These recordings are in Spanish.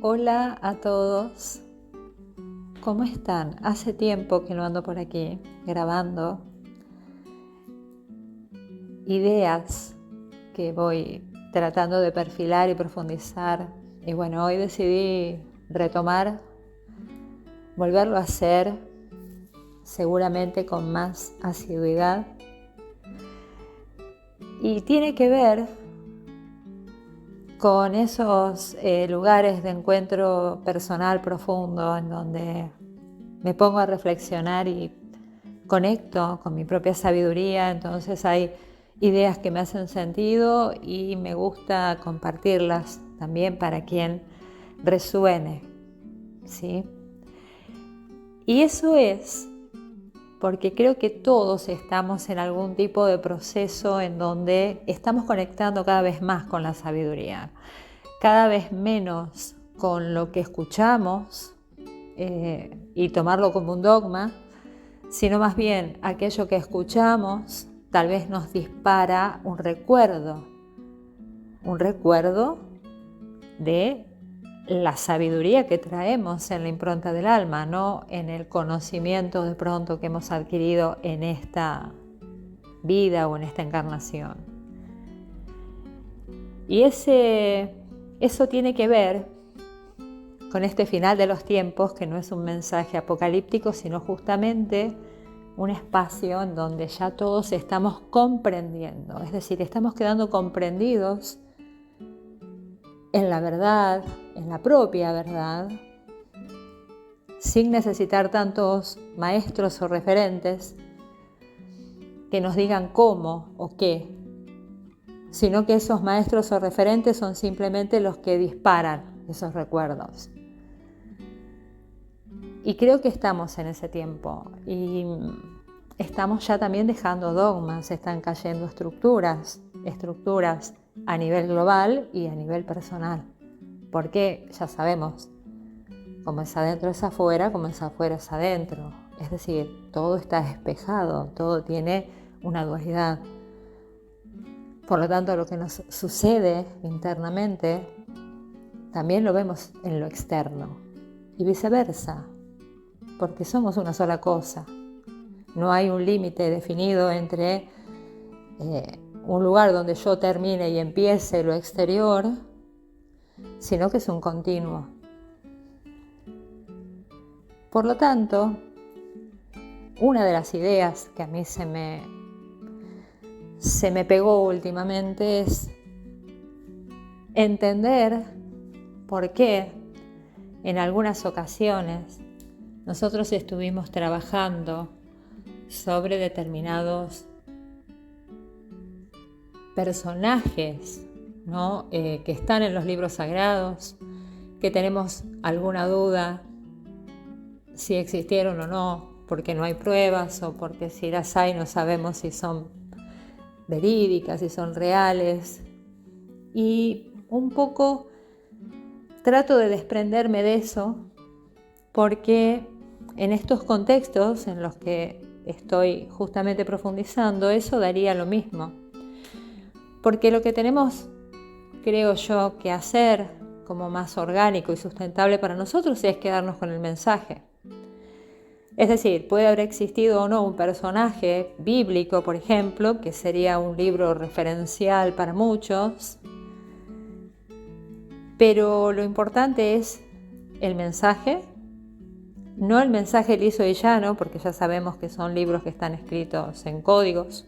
Hola a todos, ¿cómo están? Hace tiempo que no ando por aquí grabando ideas que voy tratando de perfilar y profundizar. Y bueno, hoy decidí retomar, volverlo a hacer, seguramente con más asiduidad. Y tiene que ver con esos lugares de encuentro personal profundo en donde me pongo a reflexionar y conecto con mi propia sabiduría. Entonces hay ideas que me hacen sentido y me gusta compartirlas también para quien resuene, ¿sí? Y eso es porque creo que todos estamos en algún tipo de proceso en donde estamos conectando cada vez más con la sabiduría, cada vez menos con lo que escuchamos y tomarlo como un dogma, sino más bien aquello que escuchamos tal vez nos dispara un recuerdo de la sabiduría que traemos en la impronta del alma, no en el conocimiento de pronto que hemos adquirido en esta vida o en esta encarnación. Y eso tiene que ver con este final de los tiempos, que no es un mensaje apocalíptico, sino justamente un espacio en donde ya todos estamos comprendiendo, es decir, estamos quedando comprendidos en la verdad, en la propia verdad, sin necesitar tantos maestros o referentes que nos digan cómo o qué, sino que esos maestros o referentes son simplemente los que disparan esos recuerdos. Y creo que estamos en ese tiempo y estamos ya también dejando dogmas, están cayendo estructuras a nivel global y a nivel personal, porque ya sabemos, como es adentro es afuera, como es afuera es adentro, es decir, todo está espejado, todo tiene una dualidad. Por lo tanto, lo que nos sucede internamente también lo vemos en lo externo y viceversa, porque somos una sola cosa. No hay un límite definido entre un lugar donde yo termine y empiece lo exterior, sino que es un continuo. Por lo tanto, una de las ideas que a mí se me pegó últimamente es entender por qué en algunas ocasiones nosotros estuvimos trabajando sobre determinados personajes, ¿no? Que están en los libros sagrados, que tenemos alguna duda si existieron o no, porque no hay pruebas o porque si las hay no sabemos si son verídicas, si son reales. Y un poco trato de desprenderme de eso porque en estos contextos en los que estoy justamente profundizando, eso daría lo mismo. Porque lo que tenemos, creo yo, que hacer como más orgánico y sustentable para nosotros es quedarnos con el mensaje. Es decir, puede haber existido o no un personaje bíblico, por ejemplo, que sería un libro referencial para muchos, pero lo importante es el mensaje, no el mensaje liso y llano, porque ya sabemos que son libros que están escritos en códigos,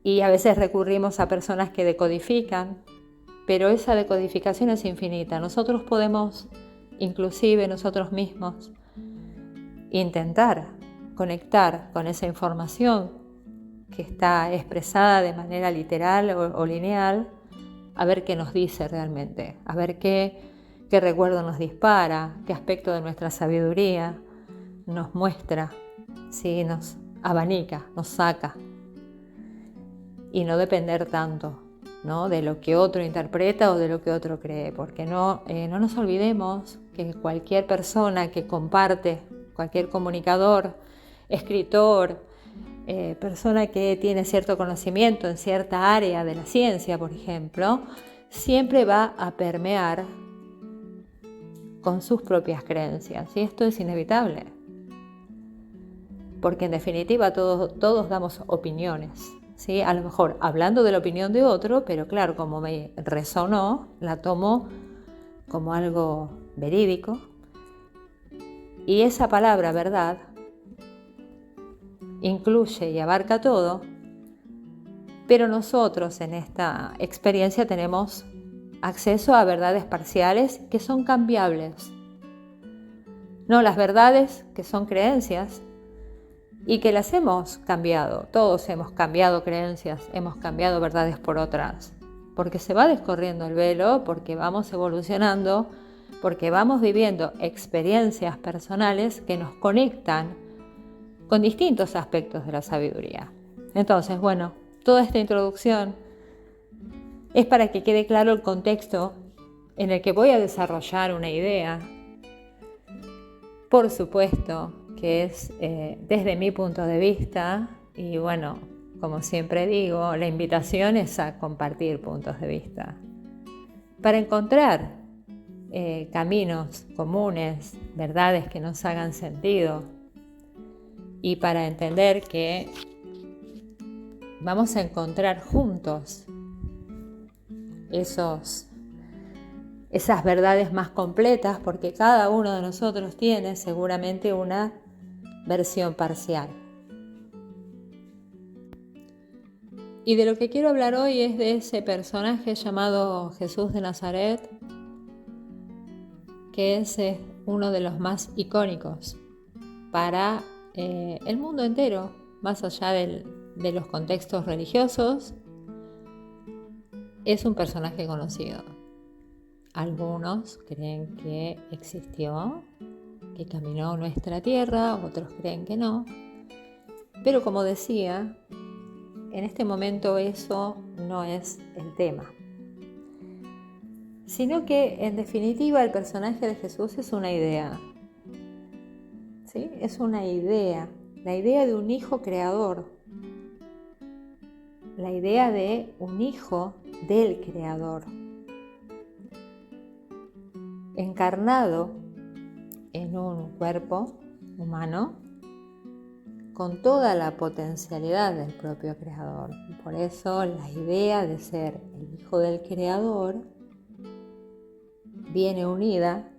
y a veces recurrimos a personas que decodifican, pero esa decodificación es infinita. Nosotros podemos, inclusive nosotros mismos, intentar conectar con esa información que está expresada de manera literal o lineal, a ver qué nos dice realmente, a ver qué recuerdo nos dispara, qué aspecto de nuestra sabiduría nos muestra, ¿sí? Nos abanica, nos saca. Y no depender tanto, ¿no?, de lo que otro interpreta o de lo que otro cree, porque no nos olvidemos que cualquier persona que comparte, cualquier comunicador, escritor, persona que tiene cierto conocimiento en cierta área de la ciencia, por ejemplo, siempre va a permear con sus propias creencias. Y esto es inevitable. Porque en definitiva todos damos opiniones. ¿Sí? A lo mejor hablando de la opinión de otro, pero claro, como me resonó, la tomo como algo verídico. Y esa palabra verdad incluye y abarca todo, pero nosotros en esta experiencia tenemos acceso a verdades parciales que son cambiables. No las verdades que son creencias y que las hemos cambiado. Todos hemos cambiado creencias, hemos cambiado verdades por otras, porque se va descorriendo el velo, porque vamos evolucionando, porque vamos viviendo experiencias personales que nos conectan con distintos aspectos de la sabiduría. Entonces, bueno, toda esta introducción es para que quede claro el contexto en el que voy a desarrollar una idea. Por supuesto que es desde mi punto de vista y bueno, como siempre digo, la invitación es a compartir puntos de vista para encontrar caminos comunes, verdades que nos hagan sentido y para entender que vamos a encontrar juntos esas verdades más completas, porque cada uno de nosotros tiene seguramente una versión parcial. Y de lo que quiero hablar hoy es de ese personaje llamado Jesús de Nazaret, que es uno de los más icónicos para el mundo entero, más allá de los contextos religiosos. Es un personaje conocido. Algunos creen que existió, que caminó nuestra tierra, otros creen que no. Pero como decía, en este momento eso no es el tema. Sino que en definitiva el personaje de Jesús es una idea. ¿Sí? Es una idea, la idea de un hijo creador, la idea de un hijo del creador, encarnado en un cuerpo humano con toda la potencialidad del propio creador. Por eso la idea de ser el hijo del creador viene unida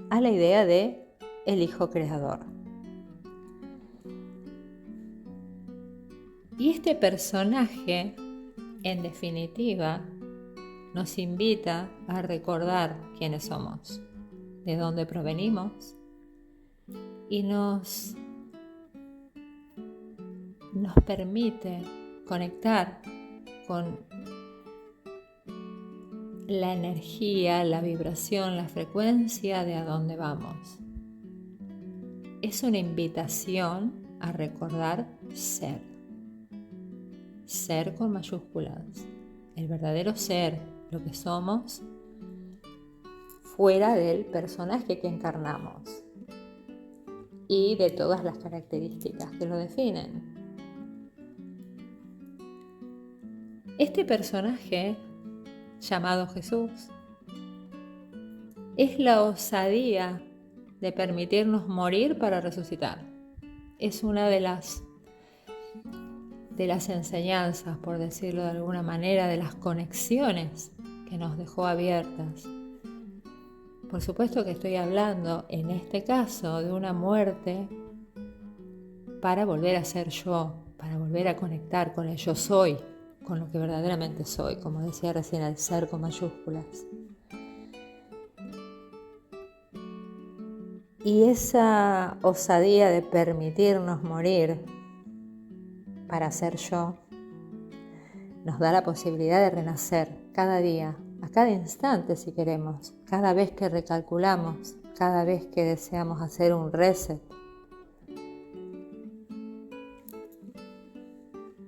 a la idea de el hijo creador. Y este personaje, en definitiva, nos invita a recordar quiénes somos, de dónde provenimos y nos permite conectar con la energía, la vibración, la frecuencia de a dónde vamos. Es una invitación a recordar ser con mayúsculas, el verdadero ser, lo que somos, fuera del personaje que encarnamos y de todas las características que lo definen. Este personaje llamado Jesús es la osadía de permitirnos morir para resucitar. Es una de las enseñanzas, por decirlo de alguna manera, de las conexiones que nos dejó abiertas. Por supuesto que estoy hablando en este caso de una muerte para volver a ser yo, para volver a conectar con el yo soy, con lo que verdaderamente soy, como decía recién, el ser con mayúsculas. Y esa osadía de permitirnos morir para ser yo nos da la posibilidad de renacer cada día, a cada instante si queremos, cada vez que recalculamos, cada vez que deseamos hacer un reset.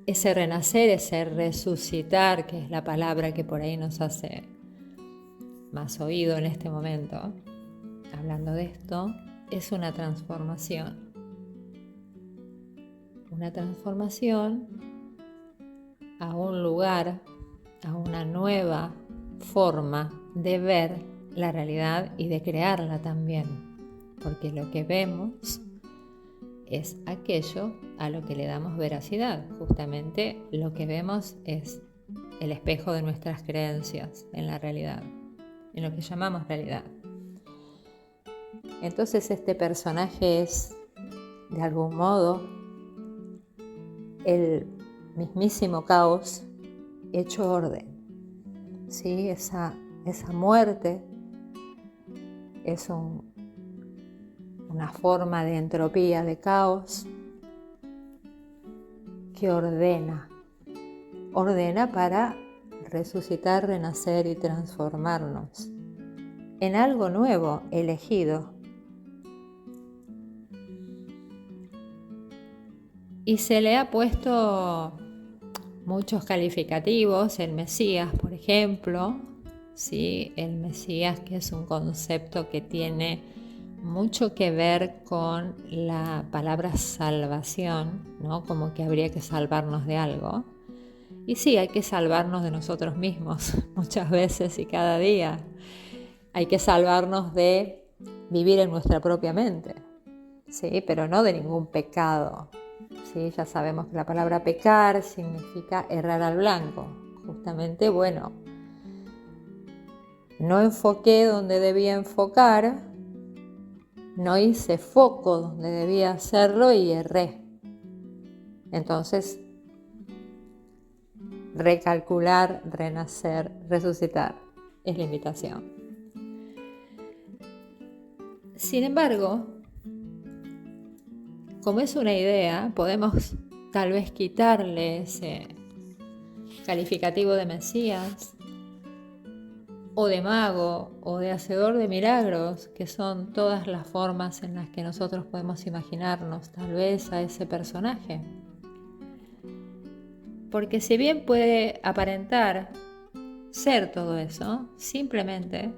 Ese renacer, ese resucitar, que es la palabra que por ahí nos hace más oído en este momento, hablando de esto, es una transformación. Una transformación a un lugar, a una nueva forma de ver la realidad y de crearla también, porque lo que vemos es aquello a lo que le damos veracidad. Justamente lo que vemos es el espejo de nuestras creencias en la realidad, en lo que llamamos realidad. Entonces este personaje es, de algún modo, el mismísimo caos hecho orden. ¿Sí? Esa muerte es una forma de entropía, de caos, que ordena para resucitar, renacer y transformarnos en algo nuevo, elegido. Y se le ha puesto muchos calificativos, el Mesías, por ejemplo, ¿sí? El Mesías, que es un concepto que tiene mucho que ver con la palabra salvación, ¿no? Como que habría que salvarnos de algo. Y sí, hay que salvarnos de nosotros mismos muchas veces y cada día. Hay que salvarnos de vivir en nuestra propia mente, ¿sí? Pero no de ningún pecado. ¿Sí? Ya sabemos que la palabra pecar significa errar al blanco. Justamente, no enfoqué donde debía enfocar, no hice foco donde debía hacerlo y erré. Entonces, recalcular, renacer, resucitar es la invitación. Sin embargo, como es una idea, podemos tal vez quitarle ese calificativo de Mesías, o de mago, o de hacedor de milagros, que son todas las formas en las que nosotros podemos imaginarnos tal vez a ese personaje. Porque si bien puede aparentar ser todo eso, simplemente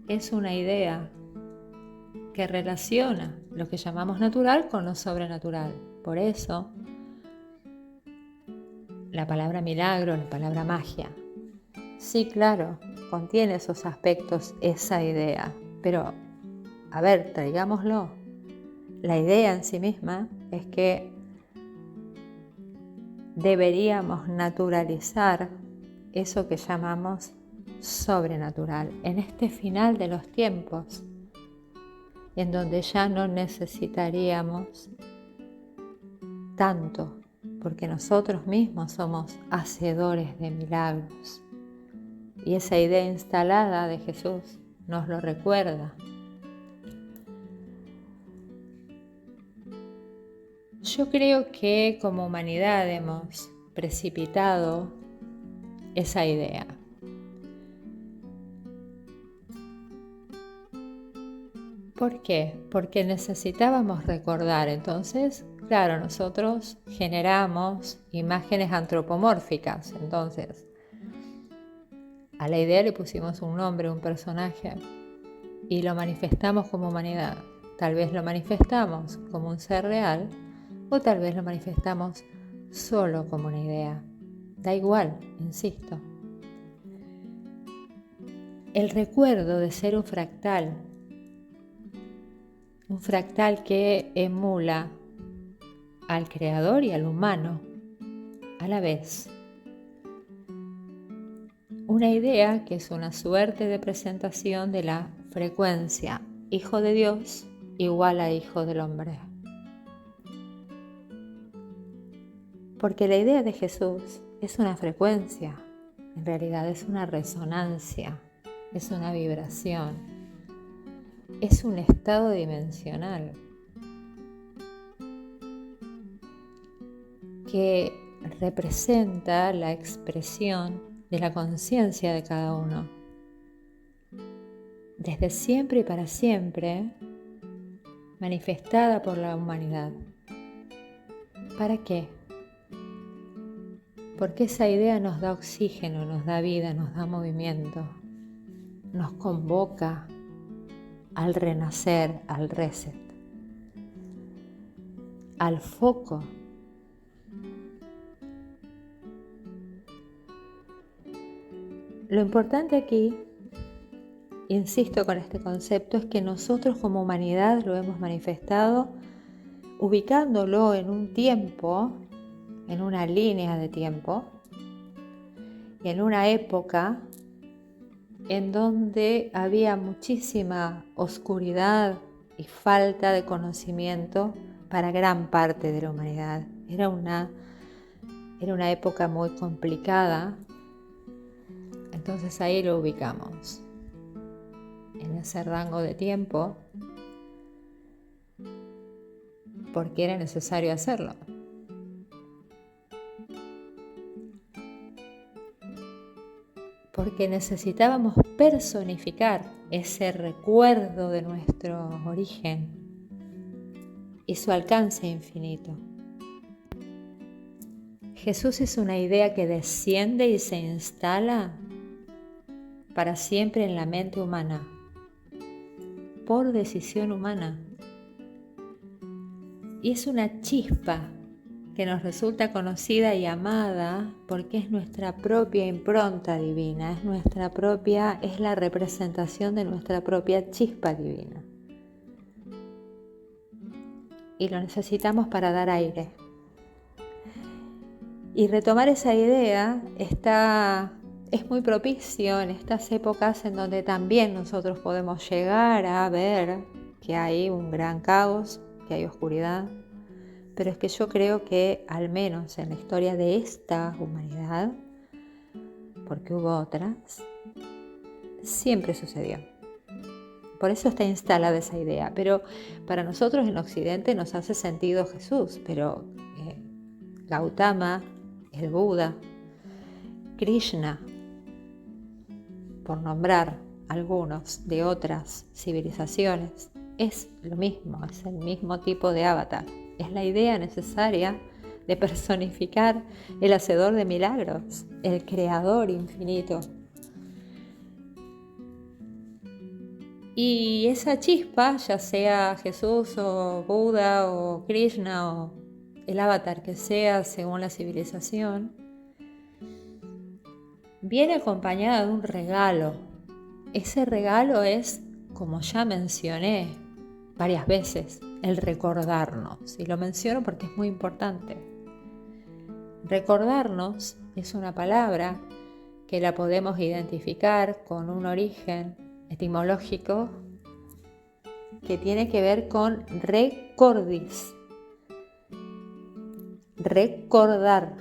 es una idea que relaciona lo que llamamos natural con lo sobrenatural. Por eso, la palabra milagro, la palabra magia, sí, claro, contiene esos aspectos, esa idea. Pero, a ver, traigámoslo. La idea en sí misma es que deberíamos naturalizar eso que llamamos sobrenatural en este final de los tiempos, en donde ya no necesitaríamos tanto, porque nosotros mismos somos hacedores de milagros. Y esa idea instalada de Jesús nos lo recuerda. Yo creo que como humanidad hemos precipitado esa idea. ¿Por qué? Porque necesitábamos recordar. Entonces, claro, nosotros generamos imágenes antropomórficas. Entonces, a la idea le pusimos un nombre, un personaje, y lo manifestamos como humanidad. Tal vez lo manifestamos como un ser real, o tal vez lo manifestamos solo como una idea. Da igual, insisto. El recuerdo de ser un fractal que emula al creador y al humano a la vez. Una idea que es una suerte de presentación de la frecuencia Hijo de Dios igual a Hijo del Hombre. Porque la idea de Jesús es una frecuencia, en realidad es una resonancia, es una vibración, es un estado dimensional que representa la expresión de la conciencia de cada uno. Desde siempre y para siempre, manifestada por la humanidad. ¿Para qué? Porque esa idea nos da oxígeno, nos da vida, nos da movimiento, nos convoca al renacer, al reset, al foco. Lo importante aquí, insisto con este concepto, es que nosotros como humanidad lo hemos manifestado ubicándolo en un tiempo, en una línea de tiempo, y en una época en donde había muchísima oscuridad y falta de conocimiento para gran parte de la humanidad. Era una época muy complicada, entonces ahí lo ubicamos, en ese rango de tiempo, porque era necesario hacerlo. Porque necesitábamos personificar ese recuerdo de nuestro origen y su alcance infinito. Jesús es una idea que desciende y se instala para siempre en la mente humana, por decisión humana. Y es una chispa que nos resulta conocida y amada porque es nuestra propia impronta divina, es la representación de nuestra propia chispa divina. Y lo necesitamos para dar aire. Y retomar esa idea es muy propicio en estas épocas en donde también nosotros podemos llegar a ver que hay un gran caos, que hay oscuridad, pero es que yo creo que al menos en la historia de esta humanidad, porque hubo otras, siempre sucedió. Por eso está instalada esa idea, pero para nosotros en Occidente nos hace sentido Jesús, pero Gautama, el Buda, Krishna, por nombrar algunos de otras civilizaciones, es lo mismo, es el mismo tipo de avatar. Es la idea necesaria de personificar el hacedor de milagros, el creador infinito. Y esa chispa, ya sea Jesús o Buda o Krishna o el avatar que sea según la civilización, viene acompañada de un regalo. Ese regalo es, como ya mencioné varias veces, el recordarnos. Y lo menciono porque es muy importante. Recordarnos es una palabra que la podemos identificar con un origen etimológico que tiene que ver con recordis. Recordar,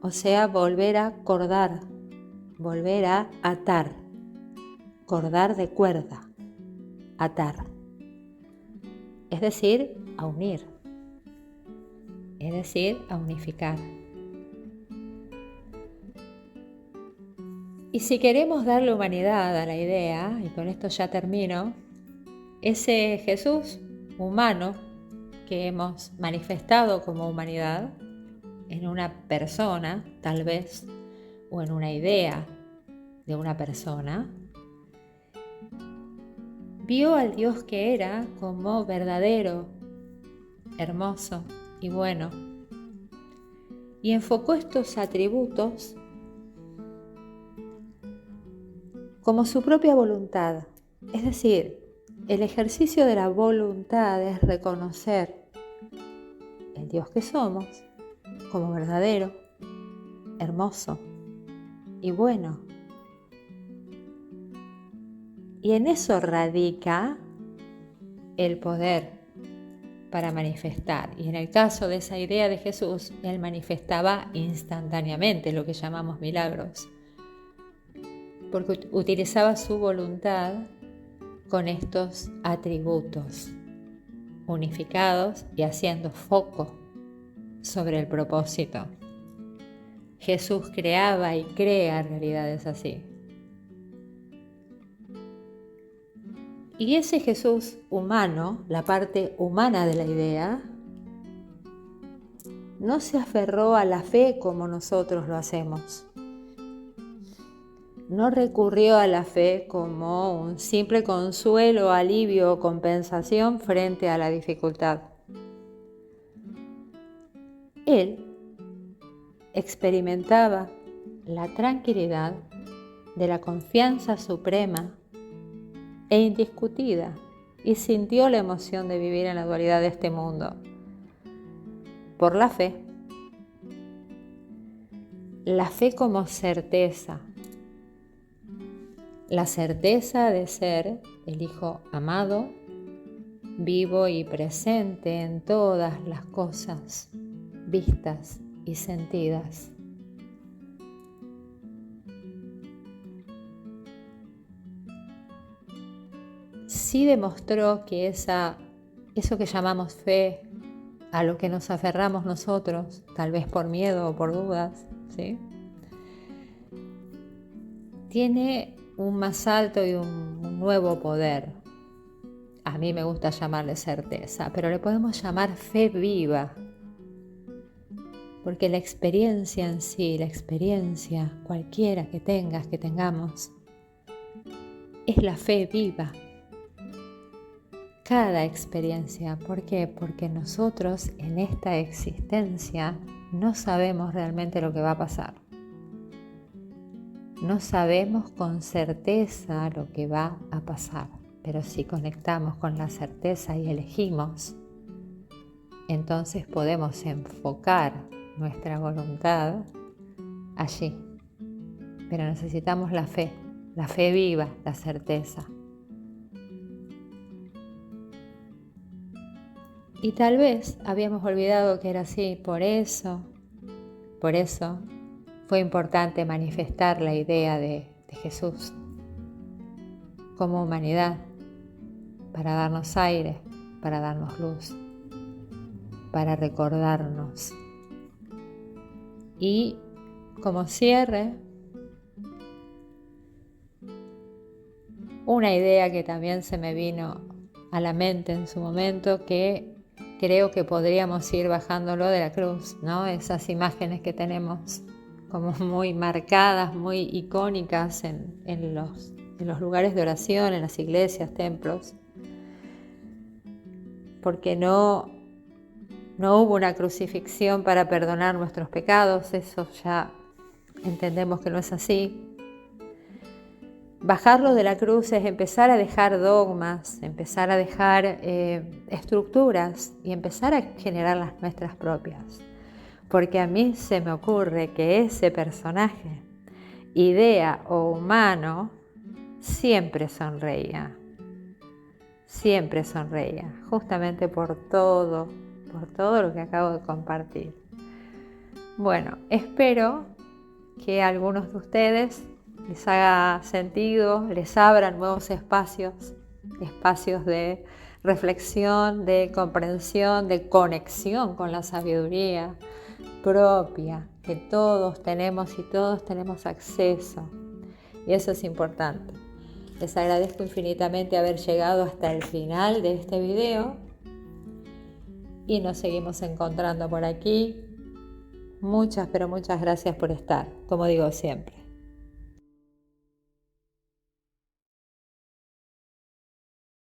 o sea, volver a acordar, volver a atar, cordar de cuerda, atar, es decir, a unir, es decir, a unificar. Y si queremos darle humanidad a la idea, y con esto ya termino, ese Jesús humano que hemos manifestado como humanidad en una persona, tal vez, o en una idea de una persona, vio al Dios que era como verdadero, hermoso y bueno, y enfocó estos atributos como su propia voluntad. Es decir, el ejercicio de la voluntad es reconocer el Dios que somos como verdadero, hermoso y bueno. Y en eso radica el poder para manifestar. Y en el caso de esa idea de Jesús, Él manifestaba instantáneamente lo que llamamos milagros, porque utilizaba su voluntad con estos atributos unificados y haciendo foco sobre el propósito. Jesús creaba y crea realidades así. Y ese Jesús humano, la parte humana de la idea, no se aferró a la fe como nosotros lo hacemos. No recurrió a la fe como un simple consuelo, alivio o compensación frente a la dificultad. Él experimentaba la tranquilidad de la confianza suprema e indiscutida y sintió la emoción de vivir en la dualidad de este mundo por la fe. La fe como certeza, la certeza de ser el Hijo amado, vivo y presente en todas las cosas vistas y sentidas. Sí demostró que eso que llamamos fe, a lo que nos aferramos nosotros, tal vez por miedo o por dudas, ¿sí?, tiene un más alto y un nuevo poder. A mí me gusta llamarle certeza, pero le podemos llamar fe viva, porque la experiencia en sí, la experiencia cualquiera que tengamos, es la fe viva. Cada experiencia. ¿Por qué? Porque nosotros en esta existencia no sabemos realmente lo que va a pasar. No sabemos con certeza lo que va a pasar, pero si conectamos con la certeza y elegimos, entonces podemos enfocar nuestra voluntad allí. Pero necesitamos la fe viva, la certeza. Y tal vez habíamos olvidado que era así, por eso fue importante manifestar la idea de Jesús como humanidad, para darnos aire, para darnos luz, para recordarnos. Y como cierre, una idea que también se me vino a la mente en su momento, que creo que podríamos ir bajándolo de la cruz, ¿no? Esas imágenes que tenemos como muy marcadas, muy icónicas en los lugares de oración, en las iglesias, templos, porque no hubo una crucifixión para perdonar nuestros pecados, eso ya entendemos que no es así. Bajarlo de la cruz es empezar a dejar dogmas, empezar a dejar estructuras y empezar a generar las nuestras propias. Porque a mí se me ocurre que ese personaje, idea o humano, siempre sonreía, justamente por todo lo que acabo de compartir. Bueno, espero que a algunos de ustedes les haga sentido, les abran nuevos espacios de reflexión, de comprensión, de conexión con la sabiduría propia que todos tenemos y todos tenemos acceso. Y eso es importante. Les agradezco infinitamente haber llegado hasta el final de este video y nos seguimos encontrando por aquí. Muchas, pero muchas gracias por estar, como digo siempre.